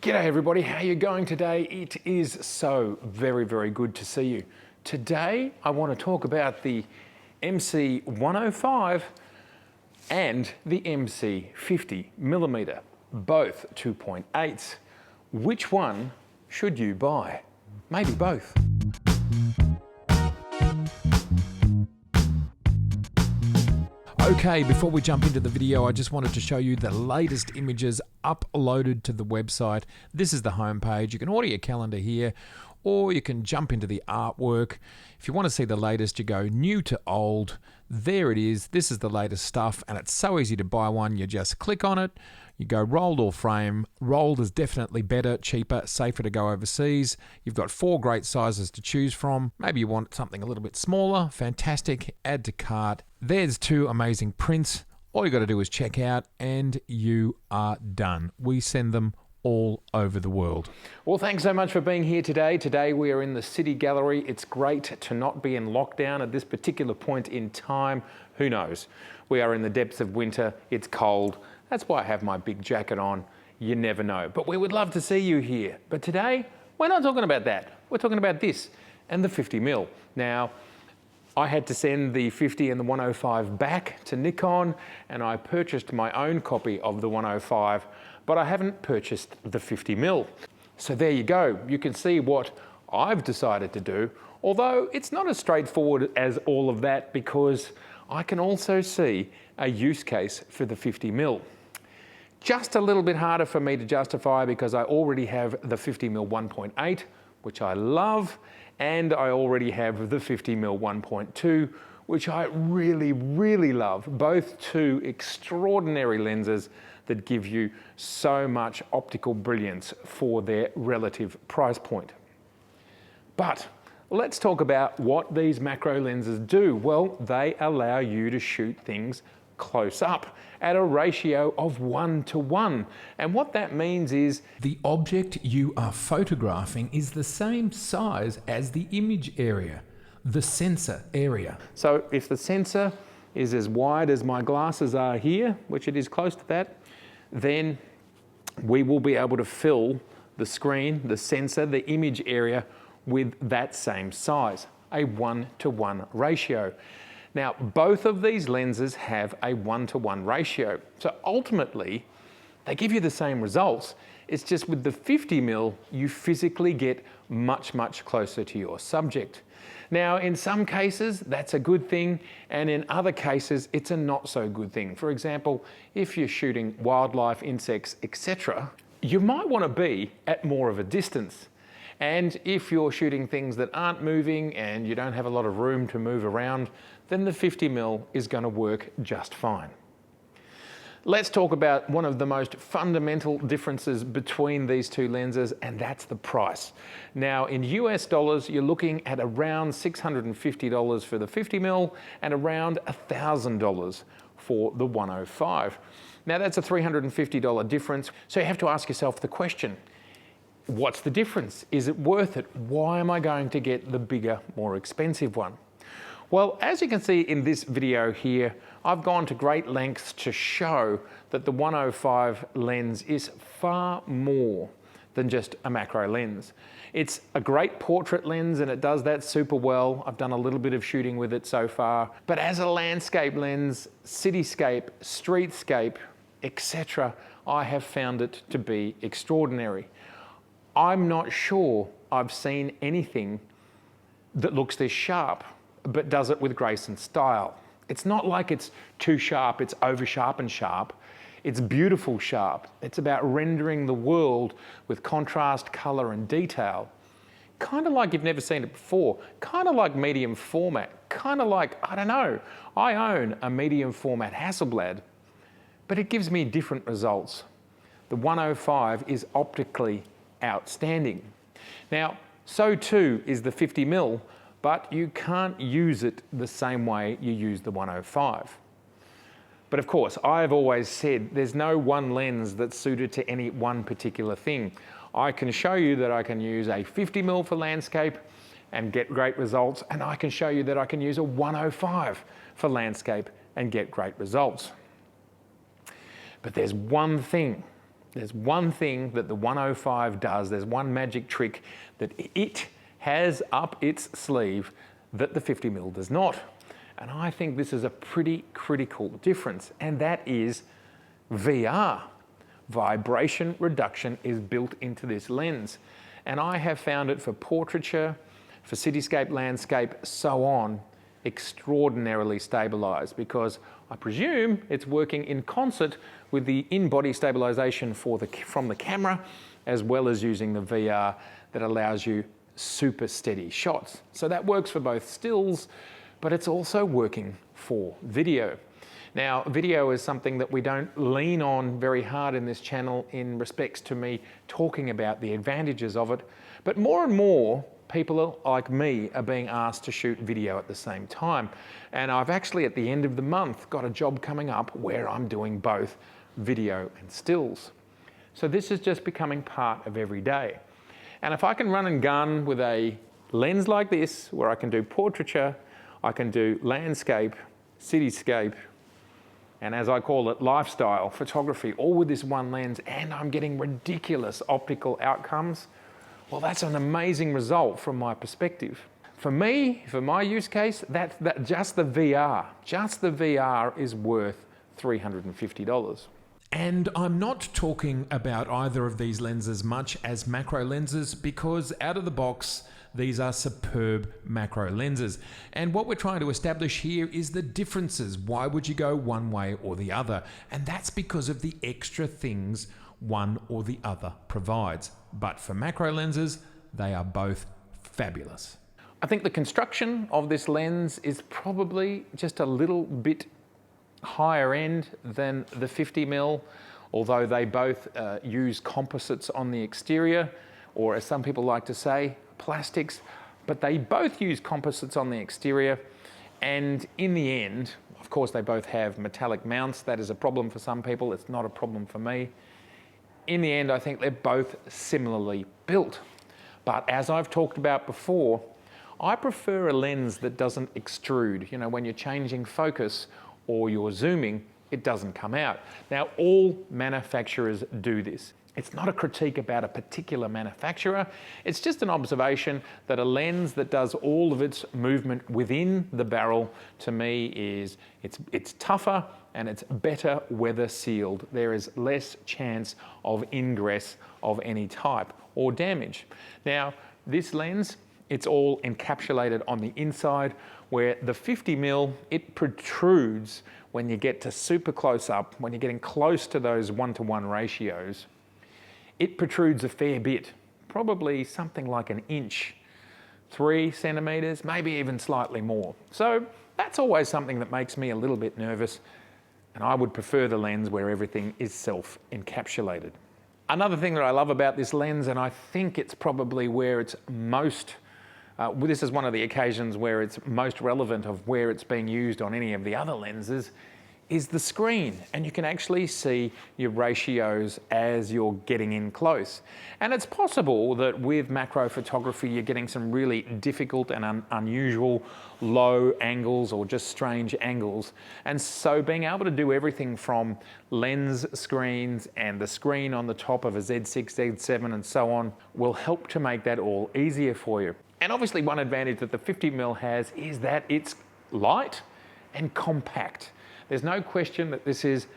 G'day everybody, how are you going today? It is so very good to see you. Today I want to talk about the MC105 and the MC50mm, both 2.8s. Which one should you buy? Maybe both. Okay, before we jump into the video, I just wanted to show you the latest images uploaded to the website. This is the homepage. You can order your calendar here, or you can jump into the artwork. If you want to see the latest, you go new to old. There it is. This is the latest stuff, and it's so easy to buy one. You just click on it. You go rolled or frame. Rolled is definitely better, cheaper, safer to go overseas. You've got 4 great sizes to choose from. Maybe you want something a little bit smaller. Fantastic. Add to cart. There's 2 amazing prints. All you got to do is check out and you are done. We send them all over the world. Well, thanks so much for being here today. Today we are in the City Gallery. It's great to not be in lockdown at this particular point in time. Who knows? We are in the depths of winter. It's cold. That's why I have my big jacket on. You never know. But we would love to see you here. But today, we're not talking about that. We're talking about this and the 50mm. Now, I had to send the 50 and the 105 back to Nikon, and I purchased my own copy of the 105, but I haven't purchased the 50mm. So there you go. You can see what I've decided to do, although it's not as straightforward as all of that, because I can also see a use case for the 50mm. Just a little bit harder for me to justify because I already have the 50mm 1.8, which I love, and I already have the 50mm 1.2, which I really love. Both 2 extraordinary lenses that give you so much optical brilliance for their relative price point. But let's talk about what these macro lenses do. Well, they allow you to shoot things close up at a ratio of 1:1. And what that means is the object you are photographing is the same size as the image area, the sensor area. So if the sensor is as wide as my glasses are here, which it is close to that, then we will be able to fill the screen, the sensor, the image area with that same size, a 1:1 ratio. Now, both of these lenses have a 1:1 ratio. So ultimately, they give you the same results. It's just with the 50mm, you physically get much closer to your subject. Now, in some cases, that's a good thing, and in other cases, it's a not so good thing. For example, if you're shooting wildlife, insects, etc., you might want to be at more of a distance. And if you're shooting things that aren't moving and you don't have a lot of room to move around, then the 50mm is going to work just fine. Let's talk about one of the most fundamental differences between these 2 lenses, and that's the price. Now, in US dollars, you're looking at around $650 for the 50mm and around $1,000 for the 105. Now, that's a $350 difference. So you have to ask yourself the question, what's the difference? Is it worth it? Why am I going to get the bigger, more expensive one? Well, as you can see in this video here, I've gone to great lengths to show that the 105 lens is far more than just a macro lens. It's a great portrait lens and it does that super well. I've done a little bit of shooting with it so far. But as a landscape lens, cityscape, streetscape, etc., I have found it to be extraordinary. I'm not sure I've seen anything that looks this sharp, but does it with grace and style. It's not like it's too sharp, it's over sharp and sharp. It's beautiful sharp. It's about rendering the world with contrast, color and detail. Kind of like you've never seen it before. Kind of like medium format. Kind of like, I don't know, I own a medium format Hasselblad, but it gives me different results. The 105 is optically outstanding. Now, so too is the 50mm, but you can't use it the same way you use the 105. But of course, I've always said there's no one lens that's suited to any one particular thing. I can show you that I can use a 50mm for landscape and get great results, and I can show you that I can use a 105 for landscape and get great results. But there's one thing There's one thing that the 105 does, there's one magic trick that it has up its sleeve that the 50mm does not. And I think this is a pretty critical difference, and that is VR. Vibration reduction is built into this lens. And I have found it for portraiture, for cityscape, landscape, so on, extraordinarily stabilized, because I presume it's working in concert with the in-body stabilization from the camera, as well as using the VR that allows you super steady shots. So that works for both stills, but it's also working for video. Now, video is something that we don't lean on very hard in this channel in respects to me talking about the advantages of it, but more and more people like me are being asked to shoot video at the same time. And I've actually, at the end of the month, got a job coming up where I'm doing both video and stills. So this is just becoming part of every day. And if I can run and gun with a lens like this, where I can do portraiture, I can do landscape, cityscape, and as I call it, lifestyle photography, all with this one lens, and I'm getting ridiculous optical outcomes, well, that's an amazing result from my perspective. For me, for my use case, just the VR is worth $350. And I'm not talking about either of these lenses much as macro lenses, because out of the box, these are superb macro lenses. And what we're trying to establish here is the differences. Why would you go one way or the other? And that's because of the extra things one or the other provides. But for macro lenses, they are both fabulous. I think the construction of this lens is probably just a little bit higher end than the 50mm, although they both use composites on the exterior, or as some people like to say, plastics, but they both use composites on the exterior. And in the end, of course, they both have metallic mounts. That is a problem for some people. It's not a problem for me. In the end, I think they're both similarly built. But as I've talked about before, I prefer a lens that doesn't extrude. You know, when you're changing focus or you're zooming, it doesn't come out. Now, all manufacturers do this. It's not a critique about a particular manufacturer. It's just an observation that a lens that does all of its movement within the barrel, to me, it's tougher and it's better weather sealed. There is less chance of ingress of any type or damage. Now, this lens, it's all encapsulated on the inside, where the 50mm, it protrudes when you get to super close up, when you're getting close to those 1:1 ratios. It protrudes a fair bit, probably something like an inch, 3 centimeters, maybe even slightly more. So that's always something that makes me a little bit nervous, and I would prefer the lens where everything is self-encapsulated. Another thing that I love about this lens, and I think it's probably where it's most, this is one of the occasions where it's most relevant of where it's being used on any of the other lenses, is the screen, and you can actually see your ratios as you're getting in close. And it's possible that with macro photography you're getting some really difficult and unusual low angles or just strange angles, and so being able to do everything from lens screens and the screen on the top of a Z6, Z7 and so on will help to make that all easier for you. And obviously one advantage that the 50mm has is that it's light and compact. There's no question that this is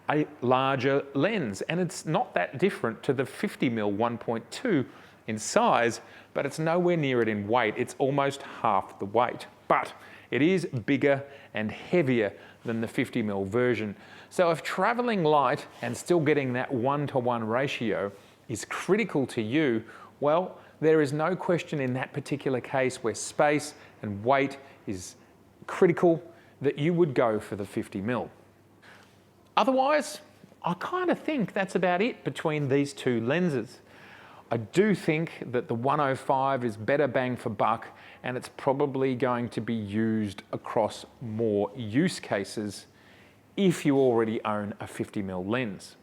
a larger lens, and it's not that different to the 50mm 1.2 in size, but it's nowhere near it in weight. It's almost half the weight, but it is bigger and heavier than the 50mm version. So if traveling light and still getting that 1:1 ratio is critical to you, well, there is no question in that particular case where space and weight is critical that you would go for the 50mm. Otherwise, I kind of think that's about it between these two lenses. I do think that the 105 is better bang for buck, and it's probably going to be used across more use cases if you already own a 50mm lens.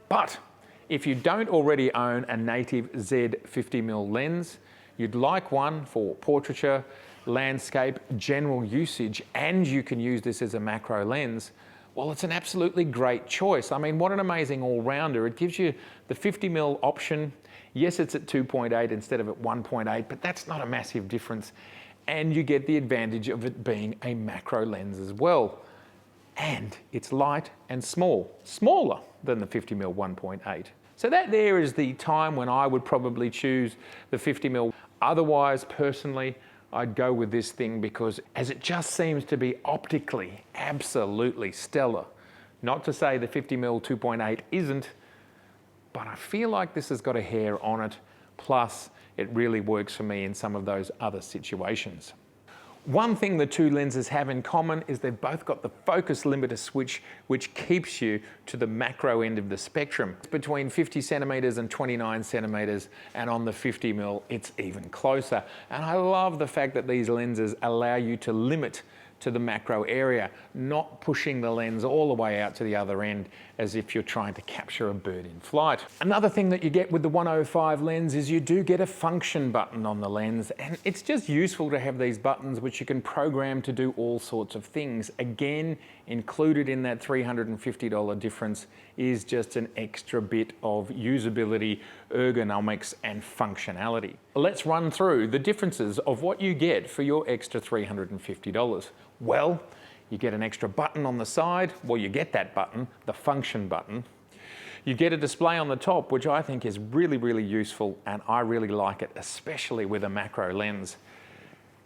But if you don't already own a native Z 50mm lens, you'd like one for portraiture, landscape, general usage, and you can use this as a macro lens, Well, it's an absolutely great choice. I mean, what an amazing all-rounder. It gives you the 50mm option. Yes, it's at 2.8 instead of at 1.8, but that's not a massive difference. And you get the advantage of it being a macro lens as well. And it's light and small, smaller than the 50mm 1.8. So that there is the time when I would probably choose the 50mm. Otherwise, personally, I'd go with this thing because as it just seems to be optically absolutely stellar. Not to say the 50mm 2.8 isn't, but I feel like this has got a hair on it. Plus, it really works for me in some of those other situations. One thing the two lenses have in common is they've both got the focus limiter switch, which keeps you to the macro end of the spectrum. It's between 50 centimeters and 29 centimeters, and on the 50mm, it's even closer. And I love the fact that these lenses allow you to limit to the macro area, not pushing the lens all the way out to the other end as if you're trying to capture a bird in flight. Another thing that you get with the 105 lens is you do get a function button on the lens, and it's just useful to have these buttons which you can program to do all sorts of things. Again, included in that $350 difference is just an extra bit of usability, ergonomics, and functionality. Let's run through the differences of what you get for your extra $350. Well, you get an extra button on the side. Well, you get that button, the function button. You get a display on the top, which I think is really, really useful, and I really like it, especially with a macro lens.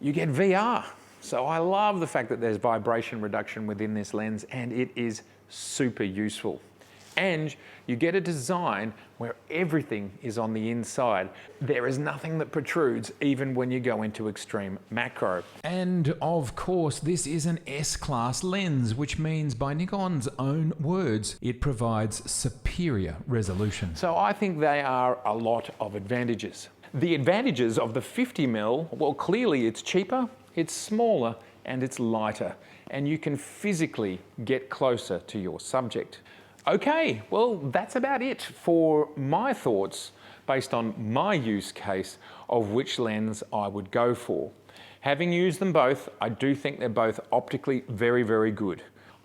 You get VR. So I love the fact that there's vibration reduction within this lens, and it is super useful. And you get a design where everything is on the inside. There is nothing that protrudes even when you go into extreme macro. And of course, this is an S-class lens, which means by Nikon's own words, it provides superior resolution. So I think they are a lot of advantages. The advantages of the 50mm, well, clearly it's cheaper, it's smaller, and it's lighter, and you can physically get closer to your subject. Okay, well, that's about it for my thoughts based on my use case of which lens I would go for. Having used them both, I do think they're both optically very, very good.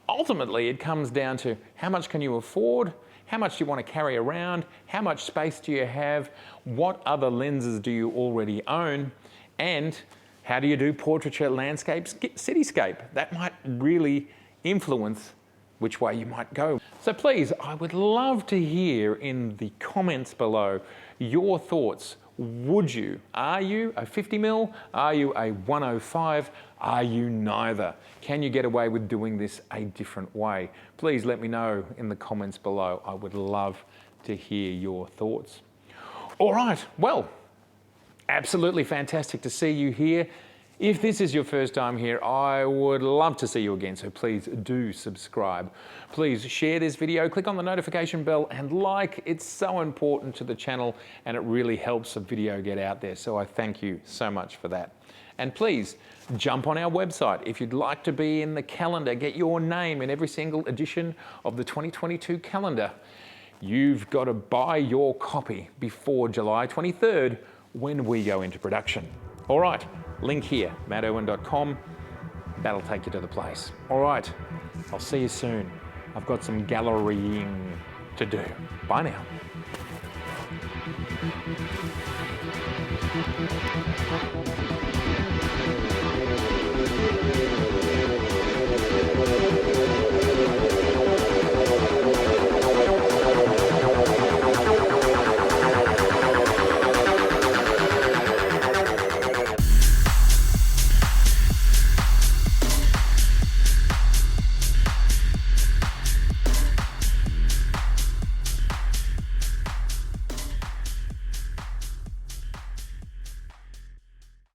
Ultimately, it comes down to how much can you afford, how much do you want to carry around, how much space do you have, what other lenses do you already own, and how do you do portraiture, landscape, cityscape? That might really influence which way you might go. So please, I would love to hear in the comments below your thoughts. Would you? Are you a 50mm? Are you a 105? Are you neither? Can you get away with doing this a different way? Please let me know in the comments below. I would love to hear your thoughts. All right, well, absolutely fantastic to see you here. If this is your first time here, I would love to see you again, so please do subscribe. Please share this video, click on the notification bell and like. It's so important to the channel and it really helps the video get out there, so I thank you so much for that. And please jump on our website if you'd like to be in the calendar, get your name in every single edition of the 2022 calendar. You've got to buy your copy before July 23rd when we go into production. All right. Link here, mattirwin.com. That'll take you to the place. All right, I'll see you soon. I've got some gallerying to do. Bye now.